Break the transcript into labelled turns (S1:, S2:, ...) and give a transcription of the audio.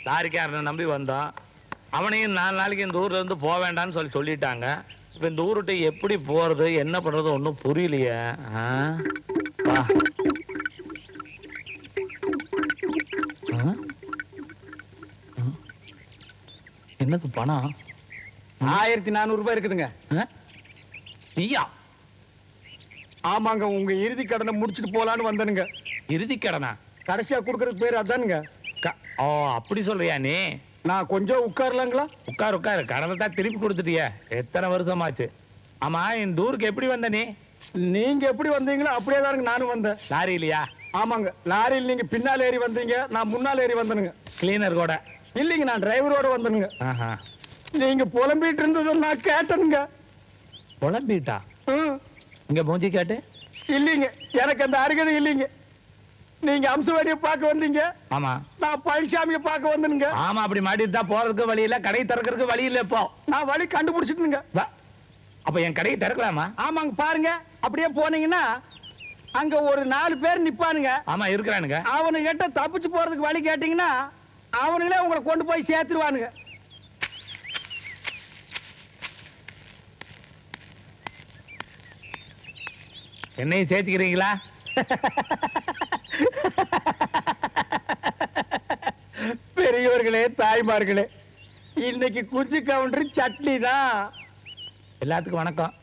S1: லாரிக்காரனை நம்பி வந்தோம். அவனையும் 4 நாளைக்கு இந்த ஊர்ல இருந்து போக வேண்டாம்னு சொல்லிட்டாங்க. இப்ப இந்த ஊருட்டு எப்படி போறது என்ன பண்றது ஒன்றும் புரியலையே. வா. என்னது பணம்?
S2: 1400 ரூபாய் இருக்குதுங்க.
S1: நீயா?
S2: ஆமாங்க, உங்க இறுதி கடனை முடிச்சிட்டு போலான்னு வந்தனுங்க.
S1: இறுதி கடனா?
S2: கடைசியா குடுக்கறது பேர் அதானுங்க.
S1: ஓ, அப்படி சொல்றியா நீ?
S2: நான் கொஞ்சம் உட்காரலாங்களா?
S1: உட்காரு உட்காரு. கடனை தான் திருப்பி கொடுத்துட்டிய. எத்தனை வருஷமாச்சு? ஆமா, இந்த ஊருக்கு எப்படி வந்த நீ?
S2: நீங்க எப்படி வந்தீங்களோ அப்படியே தானுங்க நானும் வந்தேன்.
S1: லாரி இல்லையா?
S2: ஆமாங்க, லாரியில் நீங்க பின்னால் ஏறி வந்தீங்க, நான் முன்னால் ஏறி வந்தனுங்க.
S1: கிளீனர் கூட?
S2: இல்லைங்க, நான் டிரைவரோட வந்தனுங்க.
S1: ஆஹா.
S2: நீங்க புலம்பிட்டு இருந்ததை நான் கேட்டனுங்க.
S1: புலம்பிட்டா? இங்க மூஞ்சி கேட்டு.
S2: இல்லைங்க, எனக்கு அந்த அருகதை இல்லைங்க. நீங்க அம்சவாடியை பார்க்க வந்தீங்க.
S1: ஆமா.
S2: நான் பழனிசாமியை பார்க்க வந்தனுங்க.
S1: ஆமா, அப்படி மாட்டிட்டு தான் போறதுக்கு வழி இல்ல, கடை திறக்கிறதுக்கு வழி இல்ல. இப்போ
S2: நான் வழி கண்டுபிடிச்சிட்டுங்க.
S1: அப்ப என் கடையை திறக்கலாமா?
S2: ஆமாங்க, பாருங்க. அப்படியே போனீங்கன்னா அங்க ஒரு 4 பேர் நிப்பானுங்க.
S1: ஆமா, இருக்கிறானுங்க.
S2: அவனுகிட்ட தப்பிச்சு போறதுக்கு வழி கேட்டீங்கன்னா அவனுங்களே உங்களை கொண்டு போய் சேர்த்துருவானுங்க.
S1: என்னையும் சேர்த்துக்கிறீங்களா?
S2: பெரியவர்களே, தாய்மார்களே, இன்னைக்கு குஞ்சு கவுண்டர் சட்னி தான்.
S1: எல்லாத்துக்கும் வணக்கம்.